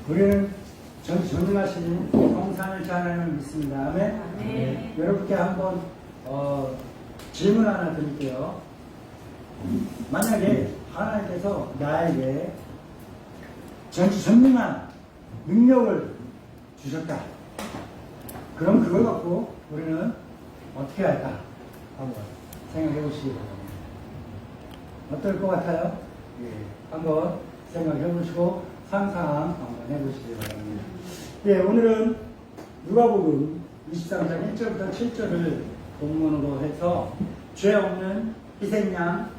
우리는 전능하신 성삼일체 하나님을 믿습니다. 아멘. 네. 여러분께 한번 질문 하나 드릴게요. 만약에 하나님께서 나에게 전능한 능력을 주셨다. 그럼 그걸 갖고 우리는 어떻게 할까? 한번 생각해 보시기 바랍니다. 어떨 것 같아요? 예, 한번 생각해 보시고 상상 한번 해보시기 바랍니다. 예, 오늘은 누가복음 23장 1절부터 7절을 본문으로 해서 죄 없는 희생양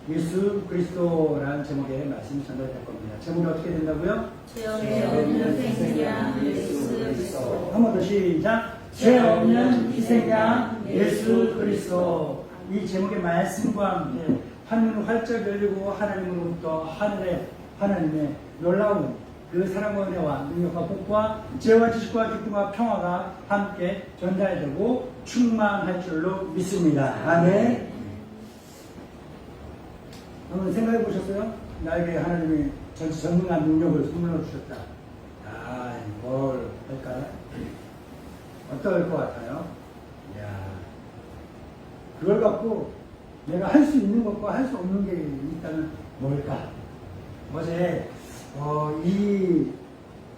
예수 그리스도라는 제목의 말씀이 전달될 겁니다. 제목이 어떻게 된다고요? 죄 없는 희생양 예수 그리스도. 한 번 더 시작. 죄 없는 희생양 예수 그리스도. 이 제목의 말씀과 함께 하늘은 활짝 열리고 하나님으로부터 하나님의 놀라운 그 사랑과 은혜와 능력과 복과 지혜와 지식과 기쁨과 평화가 함께 전달되고 충만할 줄로 믿습니다. 아멘. 한번 생각해 보셨어요? 나에게 하나님이 전능한 능력을 선물로 주셨다. 아, 뭘 할까요? 어떨 것 같아요? 이야, 그걸 갖고 내가 할 수 있는 것과 할 수 없는 게 있다면 뭘까? 어제 이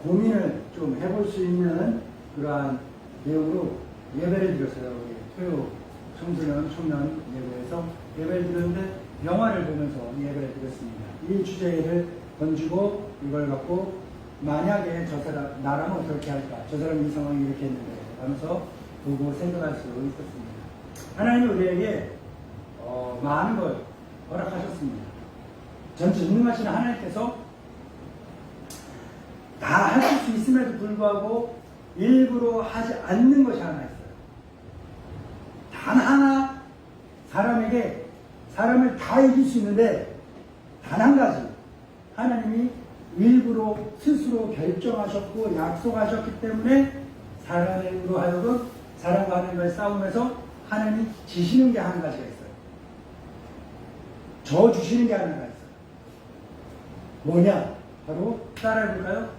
고민을 좀 해볼 수 있는 그러한 내용으로 예배를 드렸어요. 우리 토요 청소년 청년 예배에서 예배를 드렸는데 영화를 보면서 예배를 드렸습니다. 이 주제를 던지고 이걸 갖고 만약에 저 사람 나라면 어떻게 할까? 저 사람 이 상황이 이렇게 했는데 하면서 보고 생각할 수 있었습니다. 하나님이 우리에게 많은 걸 허락하셨습니다. 전능하신 하나님께서 다 하실 수 있음에도 불구하고 일부러 하지 않는 것이 하나 있어요. 단 하나 사람에게 사람을 다 이길 수 있는데 단 한 가지 하나님이 일부러 스스로 결정하셨고 약속하셨기 때문에 사람으로 하여금 사람과 하나님과의 싸움에서 하나님이 지시는 게 한 가지가 있어요. 저 주시는 게 하나가 있어요. 뭐냐? 바로 따라해볼까요?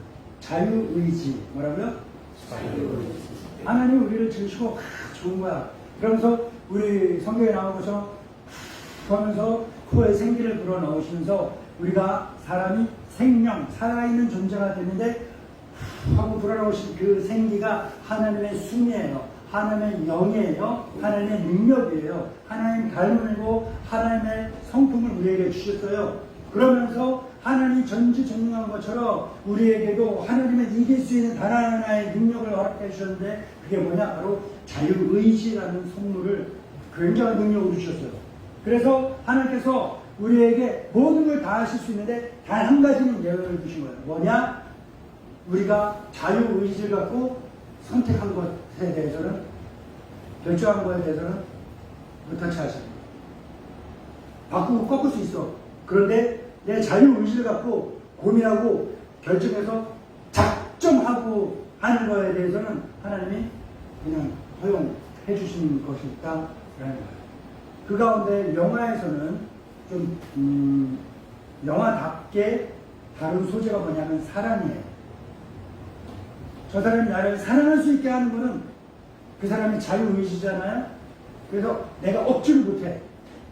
자유의지. 뭐라고요? 자유의지. 하나님 우리를 지으시고 좋은 거야. 그러면서 우리 성경에 나온 것처럼 하면서 코에 생기를 불어넣으시면서 우리가 사람이 생명, 살아있는 존재가 되는데 하고 불어넣으신 그 생기가 하나님의 숭이에요. 하나님의 영이에요. 하나님의 능력이에요. 하나님 닮음이고 하나님의 성품을 우리에게 주셨어요. 그러면서 하나님이 전지전능한 것처럼 우리에게도 하나님의 이길 수 있는 단 하나의 능력을 허락해 주셨는데 그게 뭐냐? 바로 자유의지라는 선물을 굉장한 능력으로 주셨어요. 그래서 하나님께서 우리에게 모든 걸 다 하실 수 있는데 단 한 가지는 예언을 주신 거예요. 뭐냐? 우리가 자유의지를 갖고 선택한 것에 대해서는 결정한 것에 대해서는 못하지 하십니다. 바꾸고 꺾을 수 있어. 그런데 내 자유의지를 갖고 고민하고 결정해서 작정하고 하는 것에 대해서는 하나님이 그냥 허용해 주시는 것이 있다라는 거예요. 그 가운데 영화에서는 좀 영화답게 다룬 소재가 뭐냐면 사랑이에요. 저 사람이 나를 사랑할 수 있게 하는 거는 그 사람이 자유의지잖아요. 그래서 내가 억지를 못해.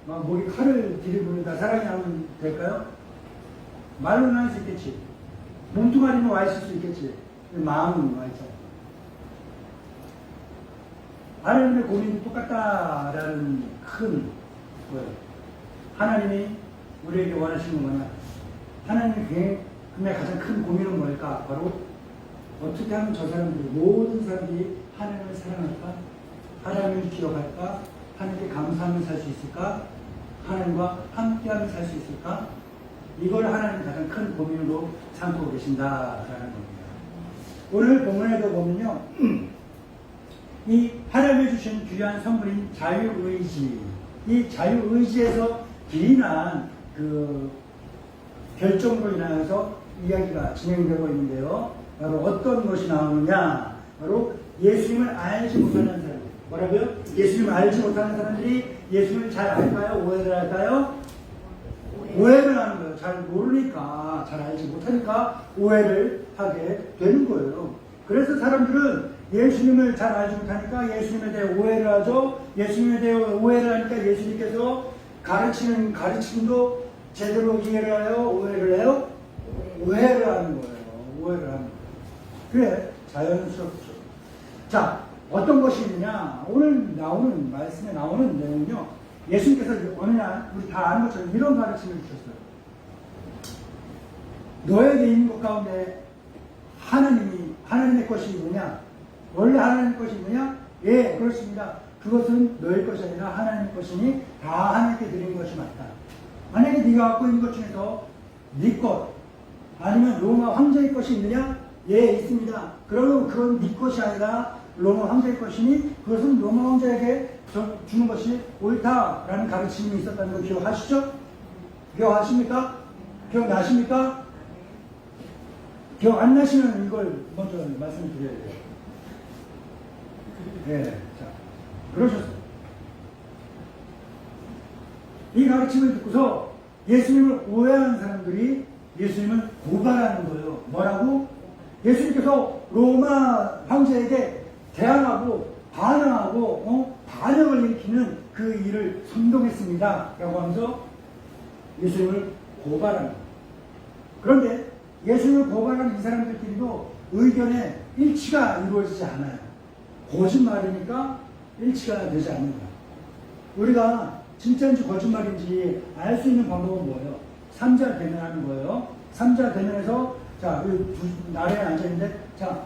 막 목에 칼을 들이부는다 사랑이 하면 될까요? 말로는 할 수 있겠지. 몸뚱아리는 와 있을 수 있겠지. 마음은 와 있잖아. 하나님의 고민이 똑같다라는 큰 거예요. 하나님이 우리에게 원하시는 건 뭐냐? 하나님의 가장 큰 고민은 뭘까? 바로 어떻게 하면 저 사람들, 모든 사람들이 하나님을 사랑할까? 하나님을 기억할까? 하나님께 감사하며 살 수 있을까? 하나님과 함께하며 살 수 있을까? 이걸 하나님이 가장 큰 고민으로 삼고 계신다라는 겁니다. 오늘 본문에도 보면요. 이 하나님이 주신 귀한 선물인 자유의지, 이 자유의지에서 기인한 그 결정으로 인하여서 이야기가 진행되고 있는데요. 바로 어떤 것이 나오느냐? 바로 예수님을 알지 못하는 사람들. 뭐라고요? 예수님을 알지 못하는 사람들이 예수님을 잘 알까요? 오해를 할까요? 오해를 하는 거예요. 잘 모르니까, 잘 알지 못하니까 오해를 하게 되는 거예요. 그래서 사람들은 예수님을 잘 알지 못하니까 예수님에 대해 오해를 하죠. 예수님에 대해 오해를 하니까 예수님께서 가르치는 가르침도 제대로 이해를 해요? 오해를 해요? 오해를 하는 거예요. 오해를 하는 거예요. 그래, 자연스럽죠. 자, 어떤 것이 있느냐? 오늘 나오는, 말씀에 나오는 내용은요, 예수님께서 어느 날, 우리 다 아는 것처럼 이런 가르침을 주셨어요. 너에게 있는 것 가운데 하나님의 것이 있느냐? 원래 하나님의 것이 있느냐? 예, 그렇습니다. 그것은 너의 것이 아니라 하나님의 것이니 다 하나님께 드리는 것이 맞다. 만약에 네가 갖고 있는 것 중에서 네 것, 아니면 로마 황제의 것이 있느냐? 예, 있습니다. 그러면 그건 네 것이 아니라 로마 황제의 것이니 그것은 로마 황제에게 주는 것이 옳다라는 가르침이 있었다는 거 기억하시죠? 기억하십니까? 기억나십니까? 기억 안 나시면 이걸 먼저 말씀드려야 돼요. 네, 자, 그러셨어요. 이 가르침을 듣고서 예수님을 오해하는 사람들이 예수님을 고발하는 거예요. 뭐라고? 예수님께서 로마 황제에게 대항하고 반항하고 반역을 일으키는 그 일을 선동했습니다. 라고 하면서 예수님을 고발하는 거예요. 그런데 예수님을 고발하는 이 사람들끼리도 의견에 일치가 이루어지지 않아요. 거짓말이니까 일치가 되지 않는 거예요. 우리가 진짜인지 거짓말인지 알 수 있는 방법은 뭐예요? 삼자 대면하는 거예요. 삼자 대면에서 자, 두 나래에 앉아있는데 자,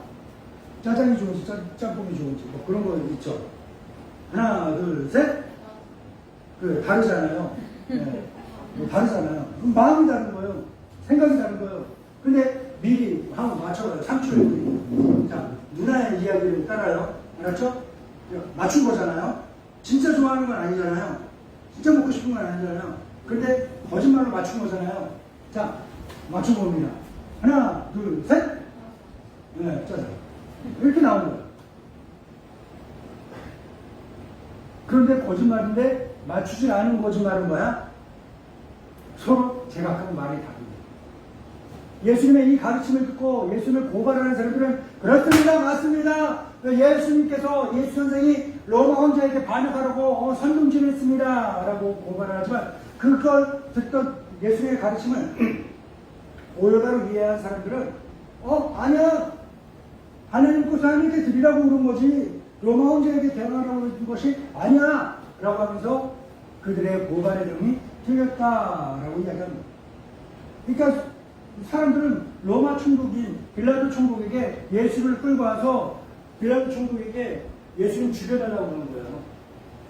짜장이 좋은지 짬뽕이 좋은지 뭐 그런 거 있죠. 하나, 둘, 셋. 그 다르잖아요. 네. 뭐 다르잖아요. 그럼 마음이 다른 거예요. 생각이 다른 거예요. 근데 미리 한번 맞춰봐요. 3초에. 자, 누나의 이야기를 따라요. 알았죠? 맞춘 거잖아요. 진짜 좋아하는 건 아니잖아요. 진짜 먹고 싶은 건 아니잖아요. 근데 거짓말로 맞춘 거잖아요. 자, 맞춘 겁니다. 하나, 둘, 셋. 네, 짜잔. 이렇게 나오는 거예요. 그런데 거짓말인데 맞추지 않은 거짓말은 뭐야? 서로 제각각 말이 다릅니다. 예수님의 이 가르침을 듣고 예수님을 고발하는 사람들은 그렇습니다. 맞습니다. 예수님께서 예수 선생이 로마 황제에게 반역하라고 선동질했습니다. 라고 고발을 하지만 그걸 듣던 예수님의 가르침을 오해하고 이해한 사람들은 아니야. 하나님 것을 하나님께 드리라고 그런 거지 로마 황제에게 대항하라고 그런 것이 아니야. 라고 하면서 그들의 고발의 내용이 틀렸다라고 이야기합니다. 그러니까 사람들은 로마 총독인 빌라도 총독에게 예수를 끌고 와서 빌라도 총독에게 예수님 죽여달라고 하는 거예요.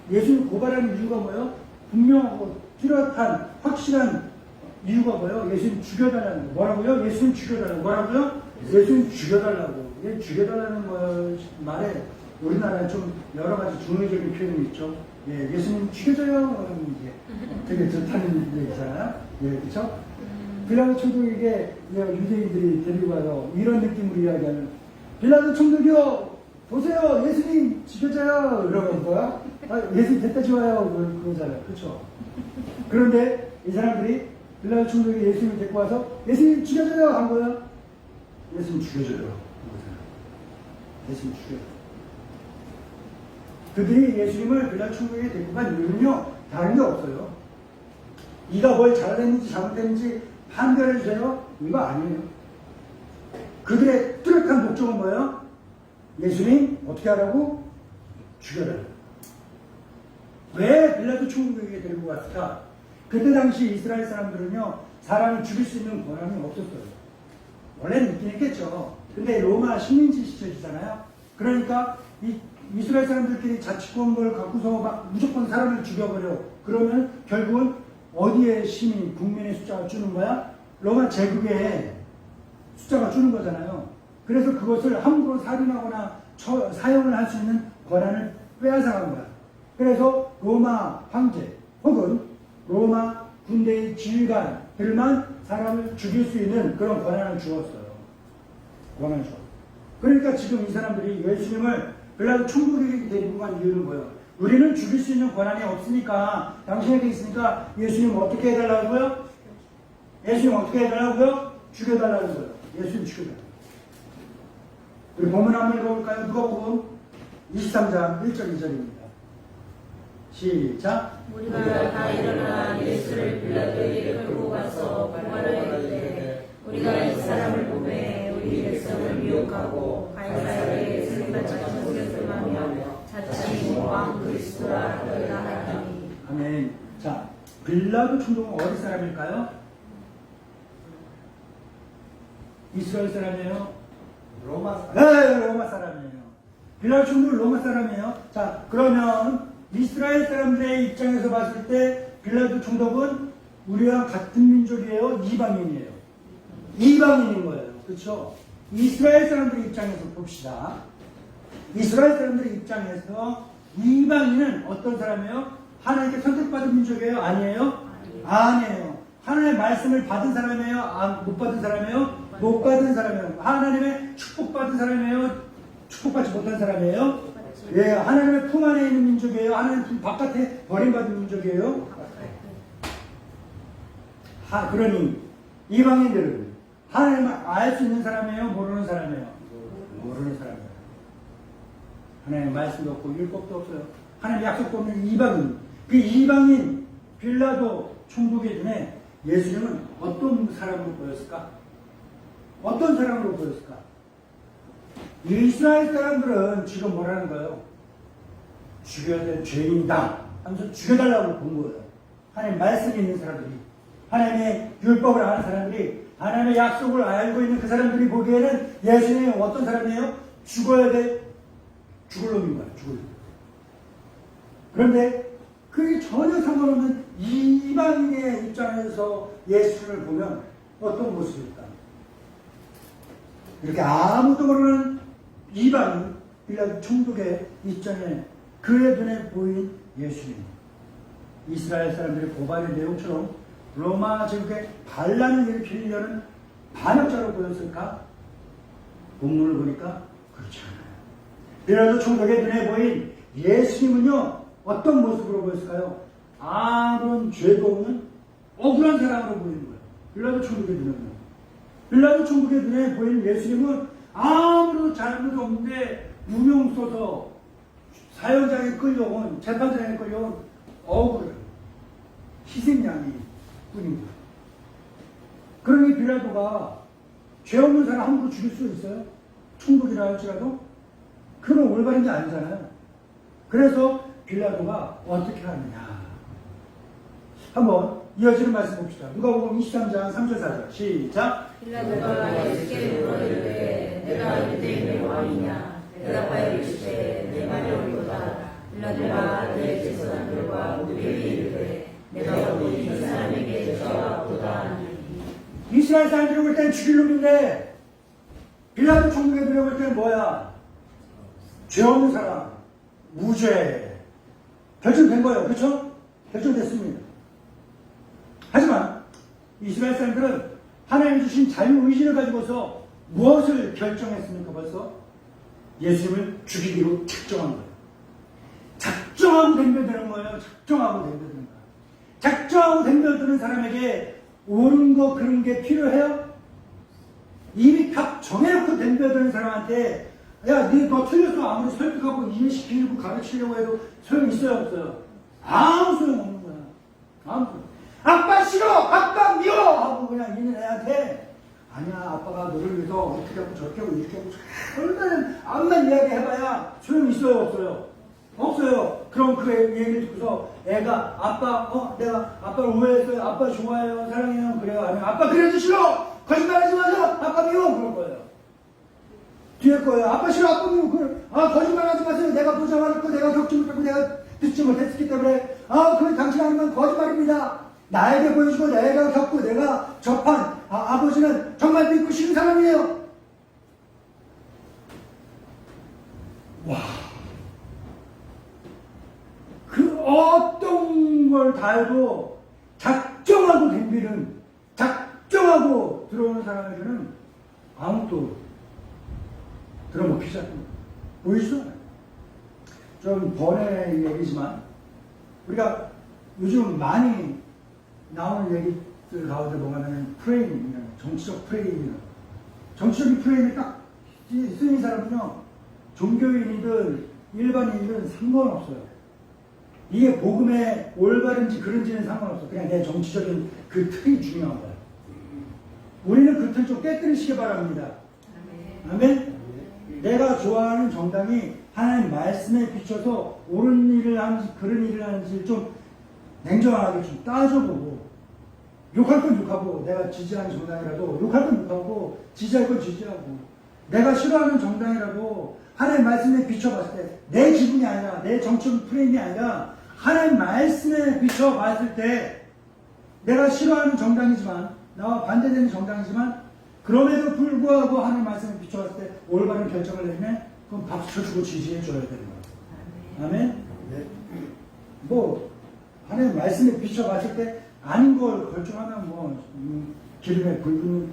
예수님 고발하는 이유가 뭐예요? 분명하고 뚜렷한 확실한 이유가 뭐예요? 예수님 죽여달라는 거예요. 뭐라고요? 예수님 죽여달라고. 뭐라고요? 예수님 죽여달라고. 이게 죽여달라는 말에 우리나라에 좀 여러 가지 중의적인 표현이 있죠. 예, 예수님 죽여줘요. 이게 되게 좋다는 얘기잖아요. 예, 그렇죠? 빌라도 총독에게 유대인들이 데리고 와서 이런 느낌으로 이야기하는 빌라도 총독이요 보세요 예수님 죽여줘요 이러면 뭐야? 예수님 됐다 좋아요 그러잖아요. 그렇죠? 그런데 이 사람들이 빌라도 총독이 예수님을 데리고 와서 예수님 죽여줘요 한 거야. 예수님 죽여줘요. 예수님 죽여줘요. 그들이 예수님을 빌라도 총독에게 데리고 간 이유는요 다른 게 없어요. 네가 뭘 잘했는지 잘못했는지 판별해 주세요. 이거 아니에요. 그들의 뚜렷한 목적은 뭐예요? 예수님 어떻게 하라고? 죽여라. 왜 빌라도 총독에게 데리고 왔을까? 그때 당시 이스라엘 사람들은요 사람을 죽일 수 있는 권한이 없었어요. 원래는 있긴 했겠죠. 근데 로마 식민지 시절이잖아요. 그러니까 이스라엘 사람들끼리 자치권을 갖고서 막 무조건 사람을 죽여버려. 그러면 결국은 어디에 시민, 국민의 숫자가 주는 거야? 로마 제국의 숫자가 주는 거잖아요. 그래서 그것을 함부로 살인하거나 사용을 할 수 있는 권한을 빼앗아간 거야. 그래서 로마 황제 혹은 로마 군대의 지휘관들만 사람을 죽일 수 있는 그런 권한을 주었어요. 권한을 주었어요. 그러니까 지금 이 사람들이 예수님을 빌라도 총독에게 데리고 간 이유는 뭐예요? 우리는 죽일 수 있는 권한이 없으니까 당신에게 있으니까 예수님 어떻게 해달라고요? 예수님 어떻게 해달라고요? 죽여달라는 거예요. 예수님 죽여달라고. 우리 본문 한번 읽어볼까요? 누가복음 23장 1절 2절입니다. 시작. 우리가 다 일어나 예수를 빌라도에게 끌고 가서 고발하여 이르되 우리가 이 사람을 보매 우리 백성을 미혹하고 가이사에게 승리받지 못하게 하며 자칭 왕 그리스도라 하리라 하니. 아멘. 자, 빌라도 총독은 어디 사람일까요? 이스라엘 사람이에요? 로마 네, 로마 사람이에요. 빌라도 총독은 로마 사람이에요. 자, 그러면 이스라엘 사람들의 입장에서 봤을 때 빌라도 총독은 우리와 같은 민족이에요? 이방인이에요? 이방인인 거예요. 그렇죠? 이스라엘 사람들의 입장에서 봅시다. 이스라엘 사람들의 입장에서 이방인은 어떤 사람이에요? 하나님께 선택받은 민족이에요? 아니에요? 아니에요. 하나님의 말씀을 받은 사람이에요? 못 받은 사람이에요? 못 받은 사람이에요. 하나님의 축복받은 사람이에요? 축복받지 못한 사람이에요? 예, 하나님의 품 안에 있는 민족이에요? 하나님 품 바깥에 버림받은 민족이에요? 그러니 이방인들은 하나님을 알 수 있는 사람이에요? 모르는 사람이에요? 모르는 사람이에요. 하나님의 말씀도 없고 율법도 없어요. 하나님의 약속도 없는 이방인. 그 이방인 빌라도 총독의 눈에 예수님은 어떤 사람으로 보였을까? 어떤 사람으로 보였을까? 이스라엘 사람들은 지금 뭐라는 거예요? 죽여야 될 죄인이다 하면서 죽여달라고 본 거예요. 하나님의 말씀이 있는 사람들이, 하나님의 율법을 아는 사람들이, 하나님의 약속을 알고 있는 그 사람들이 보기에는 예수님이 어떤 사람이에요? 죽어야 될 죽을 놈인 거예요. 죽을 놈. 그런데 그게 전혀 상관없는 이방인의 입장에서 예수를 보면 어떤 모습일까? 이렇게 아무도 모르는 이방인 빌라도 총독의 입장에 그의 눈에 보인 예수님. 이스라엘 사람들의 고발의 내용처럼 로마 제국에 반란을 일으키려는 반역자로 보였을까? 본문을 보니까 그렇지 않아요. 빌라도 총독의 눈에 보인 예수님은요, 어떤 모습으로 보였을까요? 아무런 죄도 없는 억울한 사람으로 보이는 거예요. 빌라도 총독의 눈에는. 빌라도 총독의 눈에 보인 예수님은 아무런 잘못도 없는데 무명 써서 사형장에 끌려온, 재판장에 끌려온 억울한 희생양이 뿐인 거예요. 그러니 빌라도가 죄 없는 사람 함부로 죽일 수 있어요? 총독이라 할지라도? 그건 올바른 게 아니잖아요. 그래서 빌라도가 어떻게 하느냐. 한번 이어지는 말씀 봅시다. 누가복음 23장 3절 4절 시작. 빌라도가 예수께 물어 이르되 내가 유대인의 왕이냐 대답하여 이르시되 내 말이 옳도다. 빌라도가 내 제사장들과 우리에게 이르되 내가 오늘 이 사람에게 죄가 없도다 하니. 이스라엘 사람들이 볼 때는 죽일 놈인데 빌라도 총독에 들어볼 때는 뭐야? 죄 없는 사람, 무죄. 결정된 거예요. 그렇죠? 결정됐습니다. 하지만 이스라엘 사람들은 하나님 주신 자유의지를 가지고서 무엇을 결정했습니까? 벌써 예수님을 죽이기로 작정한 거예요. 작정하고 덤벼드는 거예요. 작정하고 덤벼드는 거예요. 작정하고 덤벼드는 사람에게 옳은 거 그런 게 필요해요? 이미 딱 정해놓고 덤벼드는 사람한테 야, 너 틀렸어. 아무리 설득하고 이해시키려고 가르치려고 해도 소용 있어요, 없어요? 아무 소용 없는 거야. 아무 소용. 아빠 싫어! 아빠 미워! 하고 그냥 있는 애한테 아니야, 아빠가 너를 위해서 어떻게 하고 저렇게 하고 이렇게 하고 얼마나 암만 이야기 해봐야 소용 있어요, 없어요? 없어요. 그럼 그 얘기를 듣고서 애가 아빠, 내가 아빠를 오해했어요. 아빠 좋아해요. 사랑해요. 그래요. 아니면 아빠 그래도 싫어! 거짓말하지 마세요! 아빠 미워! 그럴 거예요. 뒤에 거예요. 아빠 싫어, 아빠 미워. 거짓말하지 마세요. 내가 보지 않았고, 내가 겪지 못했고, 내가 듣지 못했기 때문에, 그건 당신 하는 건 거짓말입니다. 나에게 보여주고, 내가 겪고, 내가 접한 아버지는 정말 믿고 싶은 사람이에요. 와. 그 어떤 걸 다 해도 작정하고 덤비는, 작정하고 들어오는 사람에게는 아무도 들어먹히지 않습니다. 보이시죠? 좀 번외 얘기지만 우리가 요즘 많이 나오는 얘기 가운데 뭐냐면 프레임이라는 정치적 프레임이라는 정치적인 프레임이 딱 쓰인 사람은요 종교인이든 일반인이든 상관없어요. 이게 복음에 올바른지 그른지는 상관없어. 그냥 내 정치적인 그 틀이 중요한 거야. 우리는 그 틀 좀 깨뜨리시기 바랍니다. 아멘. 내가 좋아하는 정당이 하나님 말씀에 비춰서 옳은 일을 하는지 그른 일을 하는지 좀 냉정하게 좀 따져보고 욕할 건 욕하고 내가 지지하는 정당이라도 욕할 건 욕하고 지지할 건 지지하고 내가 싫어하는 정당이라도 하나님 말씀에 비춰봤을 때 내 기분이 아니라 내 정치적 프레임이 아니라 하나님 말씀에 비춰봤을 때 내가 싫어하는 정당이지만 나와 반대되는 정당이지만 그럼에도 불구하고 하나님 말씀에 비춰봤을 때 올바른 결정을 내리면 그럼 박수 쳐주고 지지해 줘야 되는 거예요. 아멘? 네. 뭐 하나님 말씀에 비춰봤을 때 아닌 걸 결정하면 뭐 기름에 불에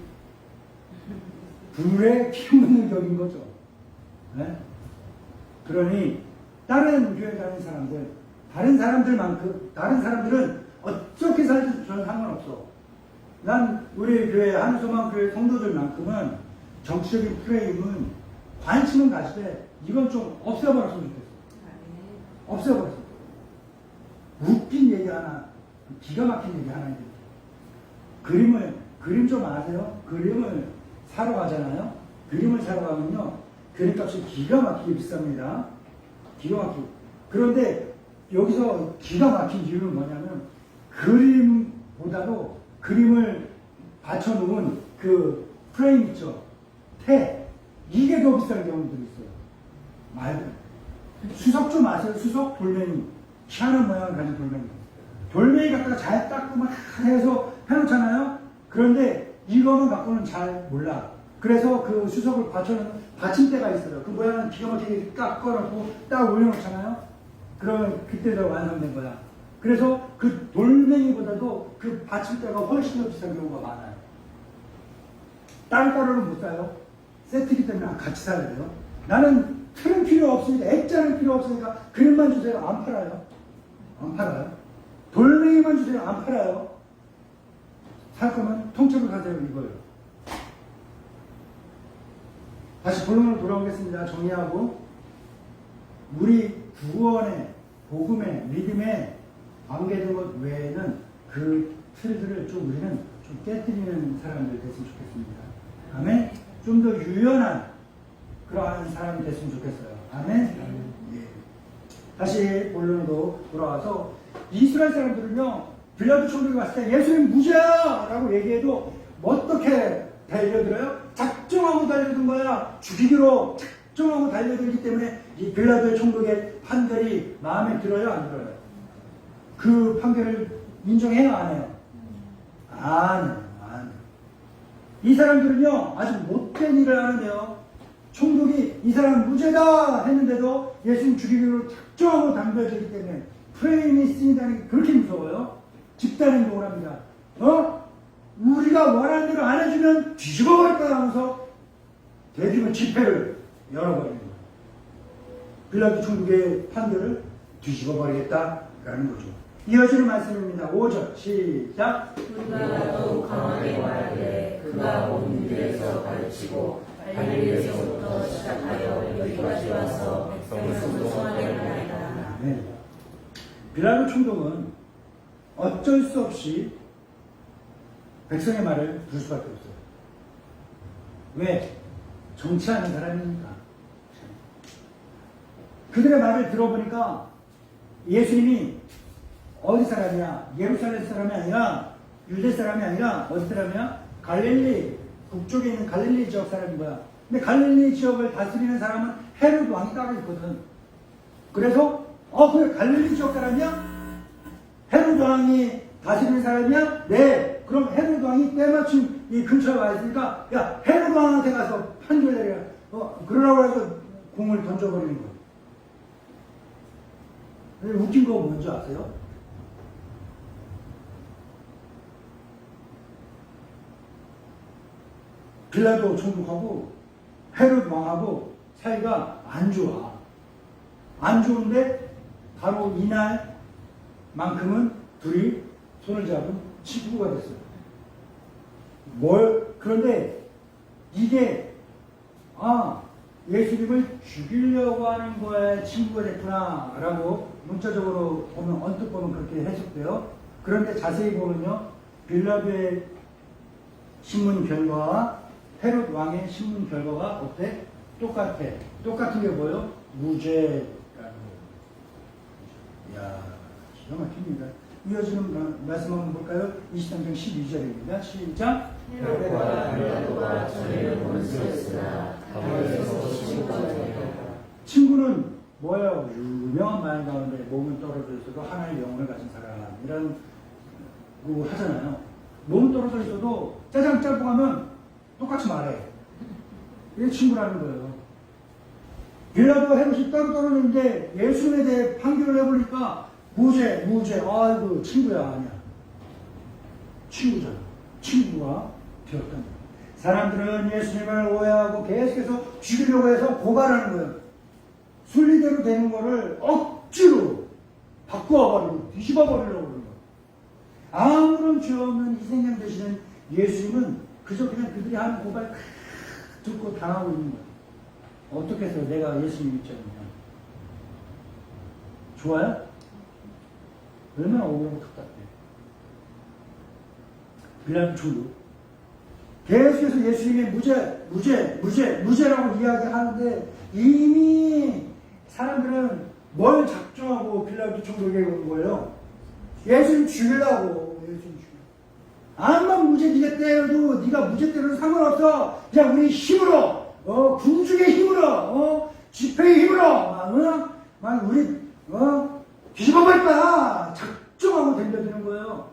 기름 붓는 격인 거죠. 네? 그러니 다른 교회 다니는 사람들 다른 사람들은 어떻게 살든 저는 상관없어. 난 우리 교회 한소망교회 성도들만큼은 정치적인 프레임은 관심은 가지되 이건 좀 없애버렸으면 좋겠어. 없애버렸어. 웃긴 얘기 하나, 기가 막힌 얘기 하나 있어요. 그림 좀 아세요? 그림을 사러 가잖아요. 그림을 사러 가면요, 그림값이 기가 막히게 비쌉니다. 기가 막히게. 그런데 여기서 기가 막힌 이유는 뭐냐면 그림보다도 그림을 받쳐놓은 그 프레임 있죠. 이게 더 비싼 경우들이 있어요. 말도. 수석 좀 아세요? 수석? 돌멩이. 희한한 모양을 가진 돌멩이. 돌멩이 갖다가 잘 닦고 막 해서 해놓잖아요? 그런데 이거는 갖고는 잘 몰라. 그래서 그 수석을 받쳐놓은 받침대가 있어요. 그 모양은 기가 막히게 딱 꺼놓고 딱 올려놓잖아요? 그러면 그때도 완성된 거야. 그래서 그 돌멩이보다도 그 받침대가 훨씬 더 비싼 경우가 많아요. 따로따로는 못 사요. 세트이기 때문에 같이 사야 돼요. 나는 틀은 필요 없으니까, 액자는 필요 없으니까 그림만 주세요. 안 팔아요. 안 팔아요. 돌멩이만 주세요. 안 팔아요. 살 거면 통째로 사세요. 이거요. 다시 본론으로 돌아오겠습니다. 정리하고. 우리 구원의, 복음의, 믿음의 관계된 것 외에는 그 틀들을 좀 우리는 좀 깨뜨리는 사람들 됐으면 좋겠습니다. 아멘? 좀 더 유연한 그러한 사람이 됐으면 좋겠어요. 아멘? 예. 다시 본론으로 돌아와서 이스라엘 사람들은요, 빌라도 총독이 왔을 때 예수님 무죄야! 라고 얘기해도 어떻게 달려들어요? 작정하고 달려든 거야. 죽이기로 작정하고 달려들기 때문에 이 빌라도의 총독의 판결이 마음에 들어요? 안 들어요? 그 판결을 인정해요? 안 해요? 안 해요. 이 사람들은요, 아주 못된 일을 하는데요. 총독이 이 사람 무죄다 했는데도 예수님 죽이기로 작정하고 담벼지기 때문에 프레임이 쓰인다는 게 그렇게 무서워요. 집단행동을 합니다. 우리가 원하는 대로 안 해주면 뒤집어버릴 거야 하면서 대규모 집회를 열어버리는 거예요. 빌라도 총독의 판결을 뒤집어버리겠다라는 거죠. 이어지는 말씀입니다. 5절 시작. 우리가 더욱 강하게 말하되 그가 온 유대에서 가르치고 갈릴리에서부터 시작하여 여기까지 와서 백성을 순종하게 하나이다. 네. 빌라도 총독은 어쩔 수 없이 백성의 말을 들을 수밖에 없어요. 왜? 정치하는 사람이니까. 그들의 말을 들어보니까 예수님이 어디 사람이야? 예루살렘 사람이 아니라 유대 사람이 아니라 어디 사람이야? 갈릴리 북쪽에 있는 갈릴리 지역 사람인 거야. 근데 갈릴리 지역을 다스리는 사람은 헤롯 왕이 따로 있거든. 그래서 그래 갈릴리 지역 사람이야? 헤롯 왕이 다스리는 사람이야? 네. 그럼 헤롯 왕이 때마침 이 근처에 와 있으니까 야 헤롯 왕한테 가서 판결 내려. 그러라고 해서 공을 던져버리는 거야. 근데 웃긴 거 뭔지 아세요? 빌라도 총독하고 헤롯 왕하고 사이가 안 좋아. 안 좋은데 바로 이날만큼은 둘이 손을 잡은 친구가 됐어요. 그런데 이게, 예수님을 죽이려고 하는 거에 친구가 됐구나, 라고 문자적으로 보면, 언뜻 보면 그렇게 해석돼요. 그런데 자세히 보면요, 빌라도의 신문 결과와 헤롯 왕의 신문 결과가 어때? 똑같아. 똑같은 게 뭐예요? 무죄라는 거예요. 이야, 기가 막힙니다. 이어지는 말씀 한번 볼까요? 23장 12절입니다. 시작. 헤롯과 빌라도가 저희를 원수였으나 다윗에서 친구가 친구는 뭐예요? 유명한 말 가운데 몸은 떨어져 있어도 하나의 영혼을 가진 사람이라는 거 하잖아요. 몸은 떨어져 있어도 짜장 짬뽕 하면 똑같이 말해. 이게 친구라는 거예요. 빌라도가 헤롯이 따로 떨어졌는데 예수님에 대해 판결을 해보니까 무죄. 아이고, 친구야. 아니야. 친구잖아. 친구가 되었단 말이야. 사람들은 예수님을 오해하고 계속해서 죽이려고 해서 고발하는 거예요. 순리대로 되는 거를 억지로 바꾸어버리고 뒤집어버리려고 그러는 거예요. 아무런 죄 없는 희생양 되시는 예수님은 그저 그냥 그들이 하는 고발 듣고 당하고 있는 거예요. 어떻게 해서 내가 예수님 입장이냐. 좋아요? 얼마나 억울하고 답답해. 빌라도 총독. 계속해서 예수님의 무죄라고 이야기하는데 이미 사람들은 뭘 작정하고 빌라도 총독에게 온 거예요? 예수님 죽이려고. 암만 무죄 네가 때려도 네가 무죄 때려도 상관없어. 그냥 우리 힘으로, 군중의 힘으로, 집회의 힘으로, 막 우리 뒤집어버릴 거야. 작정하고 덤벼드는 거예요.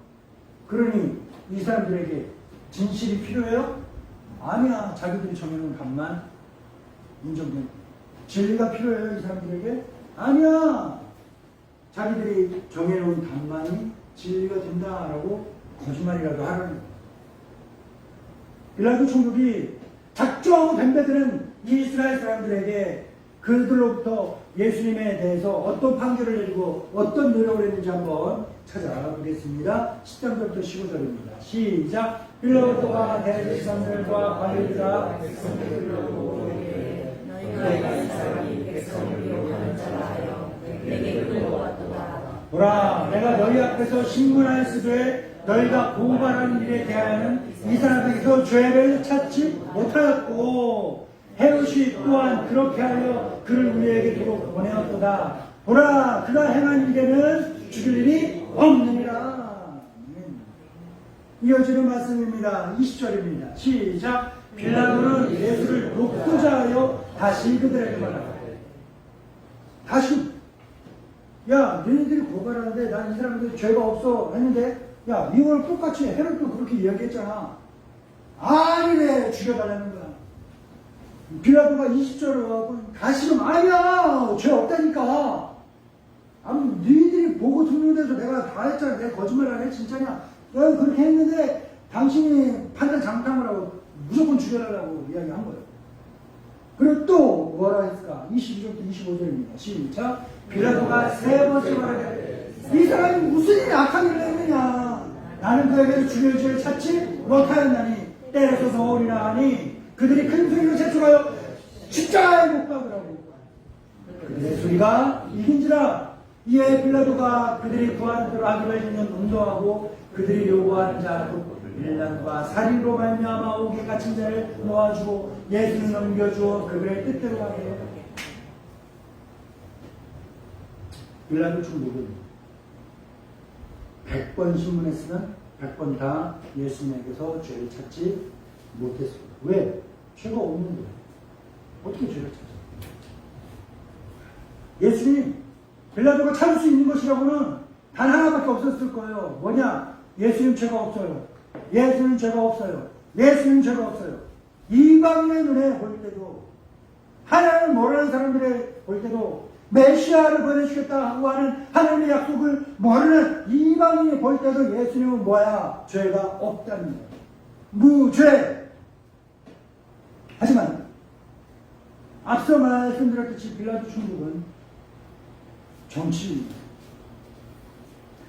그러니 이 사람들에게 진실이 필요해요? 아니야. 자기들이 정해놓은 답만 인정된. 진리가 필요해요? 이 사람들에게? 아니야. 자기들이 정해놓은 답만이 진리가 된다라고 거짓말이라도 하라는 거예요. 빌라도 총독이 작정하고 덤벼드는 이스라엘 사람들에게 그들로부터 예수님에 대해서 어떤 판결을 내리고 어떤 노력을 했는지 한번 찾아보겠습니다. 13절부터 15절입니다. 시작. 빌라도가 대제사장들과 관리들과 백성을 불러도 너희가 이 사람이 백성을 미혹하는 자라 하여 내게 끌려왔도다. 보라, 내가 너희 앞에서 신문하였으되 너희가 고발하는 일에 대하여는 이 사람에게서 죄를 찾지 못하였고 헤롯이 또한 그렇게 하여 그를 우리에게 두고 보내었도다. 보라, 그가 행한 일에는 죽일 일이 없느니라. 이어지는 말씀입니다. 20절입니다. 시작. 빌라도는 예수를 놓고자 하여 다시 그들에게 말하라. 다시, 야, 너희들이 고발하는데 난 이 사람들 죄가 없어 했는데, 야, 이걸 똑같이 헤롯도 그렇게 이야기했잖아. 아니래, 죽여달라는 거야. 빌라도가 20절을 와서 다시금 아니야, 죄 없다니까. 너희들이 보고 듣는 데서 내가 다 했잖아. 내가 거짓말 안 해, 진짜냐. 내가 그렇게 했는데 당신이 판단 잘못한 거라고 무조건 죽여달라고 이야기한 거예요. 그리고 또 뭐라 했을까? 22절부터 25절입니다. 시작. 빌라도가 세 번째 말하되 이 사람이 무슨 일이 악한 일을 했느냐. 나는 그에게서 죽일 죄를 찾지 못하였나니 때려서 넣으리라 하니 그들이 큰 소리로 재촉하여 십자가에 못 박으라고. 그들의 소리가 이긴지라. 이에 빌라도가 그들이 구하는 대로 하기를 있는 운동하고 그들이 요구하는 자 곧 빌라도가 살인으로 말미암아 오게 갇힌 자를 놓아주고 예수를 넘겨주어 그들의 뜻대로 하게 해요. 빌라도 총독은 100번 신문했으면 100번 다 예수님에게서 죄를 찾지 못했습니다. 왜? 죄가 없는 거예요. 어떻게 죄를 찾아요? 예수님, 빌라도가 찾을 수 있는 것이라고는 단 하나밖에 없었을 거예요. 뭐냐? 예수님 죄가 없어요. 예수님 죄가 없어요. 예수님 죄가 없어요. 이방인의 눈에 볼 때도, 하나님을 모르는 사람들의 볼 때도, 메시아를 보내주겠다 하고 하는 하나님의 약속을 모르는 이방인이 볼 때도 예수님은 뭐야? 죄가 없다는 거예요. 무죄. 하지만 앞서 말씀드렸듯이 빌라도 총독은 정치인입니다.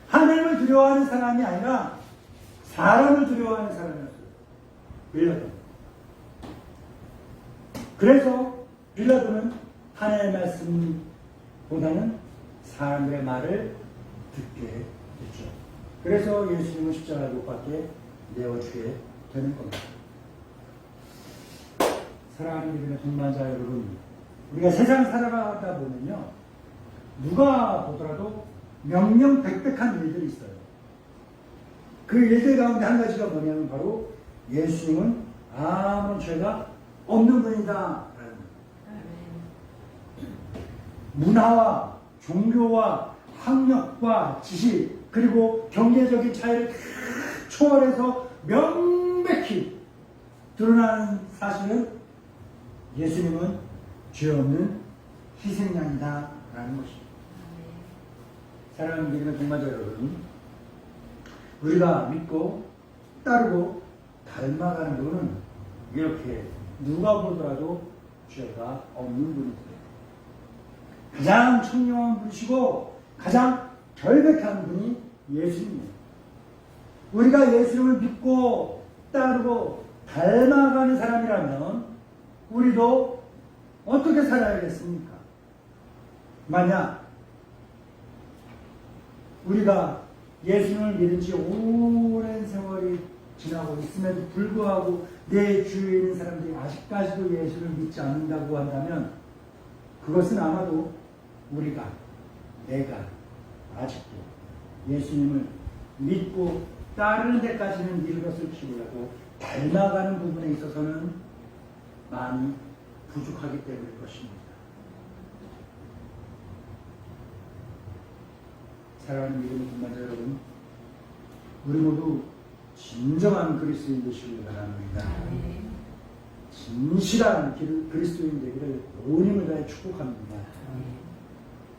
하나님을 두려워하는 사람이 아니라 사람을 두려워하는 사람이었어요. 빌라도. 그래서 빌라도는 하나님의 말씀보다는 사람들의 말을 듣게 됐죠. 그래서 예수님은 십자가에 못 박게 내어주게 되는 겁니다. 사랑하는 믿음의 동반자 여러분, 우리가 세상 살아가다 보면요, 누가 보더라도 명명백백한 일들이 있어요. 그 일들 가운데 한 가지가 뭐냐면 바로 예수님은 아무런 죄가 없는 분이다. 문화와 종교와 학력과 지식 그리고 경제적인 차이를 초월해서 명백히 드러나는 사실은 예수님은 죄 없는 희생양이다 라는 것입니다. 사랑하는 믿음의 동반자 여러분, 우리가 믿고 따르고 닮아가는 분은 이렇게 누가 보더라도 죄가 없는 분이세요. 가장 청렴한 분이시고 가장 결백한 분이 예수님이에요. 우리가 예수님을 믿고 따르고 닮아가는 사람이라면 우리도 어떻게 살아야겠습니까? 만약 우리가 예수님을 믿은 지 오랜 세월이 지나고 있음에도 불구하고 내 주위에 있는 사람들이 아직까지도 예수를 믿지 않는다고 한다면 그것은 아마도 내가 아직도 예수님을 믿고 따르는 데까지는 이르렀을지 몰라도 닮아가는 부분에 있어서는 많이 부족하기 때문일 것입니다. 사랑하는 믿음의 동반자 여러분, 우리 모두 진정한 그리스도인 되시길 바랍니다. 진실한 그리스도인 되기를 온 힘을 다해 축복합니다.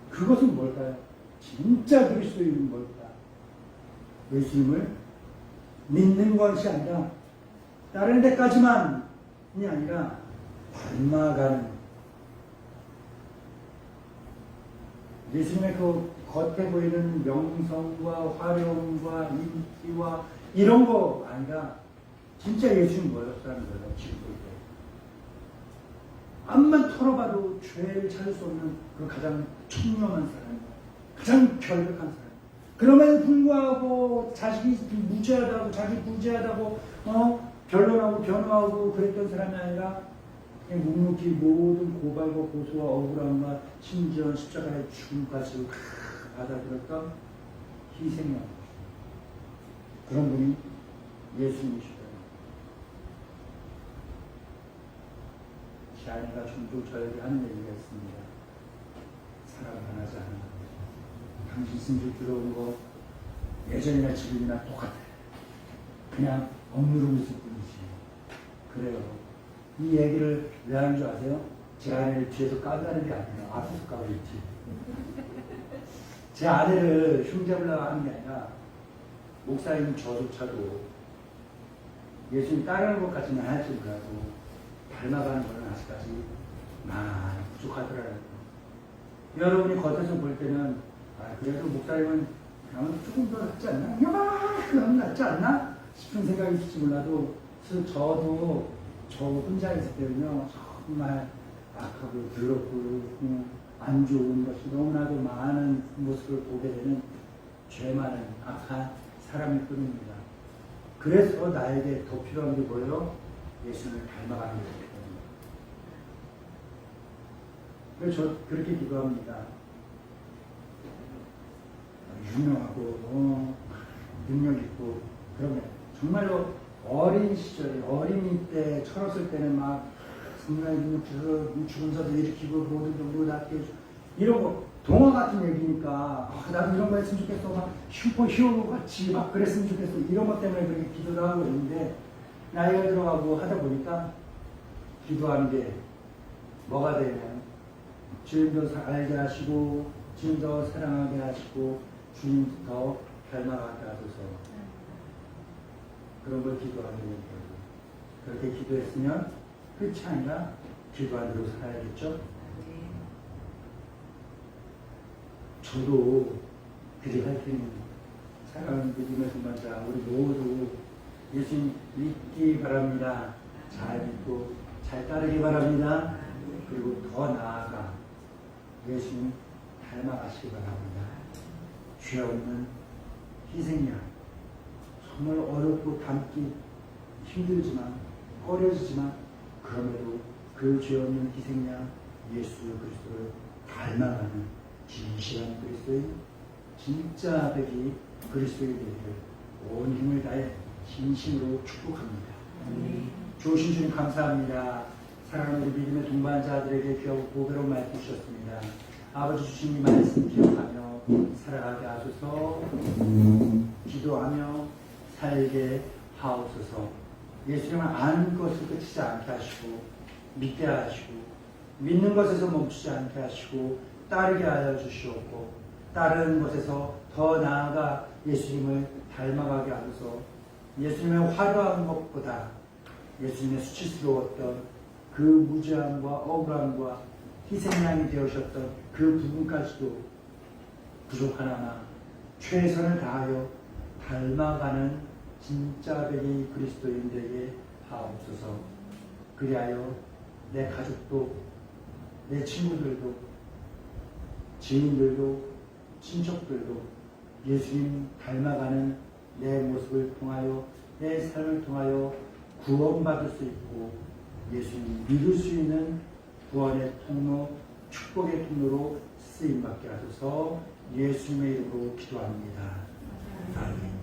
그것은 뭘까요? 진짜 그리스도인은 뭘까? 예수님을 믿는 것이 아니라 다른 데까지만이 아니라 닮아가는 예수님의 그 겉에 보이는 명성과 화려함과 인기와 이런 거 아니라 진짜 예수님 뭐였다는 거예요. 지금 볼 때. 암만 털어봐도 죄를 찾을 수 없는 그 가장 청렴한 사람, 가장 결백한 사람. 그럼에도 불구하고 자식이 무죄하다고, 자기 무죄하다고, 변론하고 변호하고 그랬던 사람이 아니라 그냥 묵묵히 모든 고발과 고소와 억울함과 심지어 십자가의 죽음까지 받아들였던 희생양. 그런 분이 예수님이시다. 제 아내가 종종 저에게 하는 얘기가 있습니다. 사람 변하지 않아. 당신 승질 들어온 거 예전이나 지금이나 똑같아. 그냥 억누르고 있을 뿐이지. 그래요. 이 얘기를 왜 하는 줄 아세요? 제 아내를 뒤에서 까다는 게 아니라 앞에서 까고 있지. 제 아내를 흉잡으려고 하는 게 아니라 목사님 저조차도 예수님 따르는 것까지는 할지 몰라도 닮아가는 것은 아직까지 많이 부족하더라고요. 여러분이 겉에서 볼 때는 그래도 목사님은 그냥 조금 더 낫지 않나? 그럼 낫지 않나? 싶은 생각이 있을지 몰라도 저도 저 혼자 있을 때는요 정말 악하고 더럽고 안 좋은 것이 너무나도 많은 모습을 보게 되는 죄 많은 악한 사람일 뿐입니다. 그래서 나에게 더 필요한 게 뭐예요? 예수님을 닮아가는 거예요. 그래서 저 그렇게 기도합니다. 유명하고 능력 있고 그러면 정말로 어린 시절에 어린이 때 철었을 때는 막 성령의 능력 주셔서 죽은 자도 일으키고 모든 종류 낫게 해주고 이런 거 동화 같은 얘기니까 나도 이런 거 했으면 좋겠어 막 슈퍼 히어로 같이 막 그랬으면 좋겠어 이런 것 때문에 그렇게 기도를 하고 있는데 나이가 들어가고 하다 보니까 기도하는 게 뭐가 되냐면 주님 더 알게 하시고 주님 더 사랑하게 하시고 주님 더 닮아가게 하소서 그런 걸 기도하는 거예요. 그렇게 기도했으면 끝이 아니라 기도한 대로 살아야겠죠? 저도 그리 할 테니 사랑하는 믿음의 동반자 우리 모두 예수님 믿기 바랍니다. 잘 믿고 잘 따르기 바랍니다. 그리고 더 나아가 예수님 닮아가시기 바랍니다. 죄 없는 희생양, 정말 어렵고 담기 힘들지만 꺼려지지만 그럼에도 그 죄 없는 희생양 예수 그리스도를 닮아가는 진실한 그리스도인, 진짜 되기 그리스도인이 되기를 온 힘을 다해 진심으로 축복합니다. 좋으신 주님 감사합니다. 사랑하는 우리 믿음의 동반자들에게 귀하고 보배로운 말씀 주셨습니다. 아버지 주신 이 말씀 기억하며 살아가게 하소서. 기도하며 살게 하옵소서. 예수님을 아는 것을 끝이지 않게 하시고 믿게 하시고 믿는 것에서 멈추지 않게 하시고 따르게 하여 주시옵고 따르는 것에서 더 나아가 예수님을 닮아가게 하소서. 예수님의 화려한 것보다 예수님의 수치스러웠던 그 무죄함과 억울함과 희생양이 되어셨던 그 부분까지도 부족하나마 최선을 다하여 닮아가는 진짜 되기 그리스도인 되게 하옵소서. 그리하여 내 가족도 내 친구들도 지인들도 친척들도 예수님 닮아가는 내 모습을 통하여 내 삶을 통하여 구원받을 수 있고 예수님 믿을 수 있는 구원의 통로, 축복의 통로로 쓰임받게 하소서. 예수님의 이름으로 기도합니다. 아멘.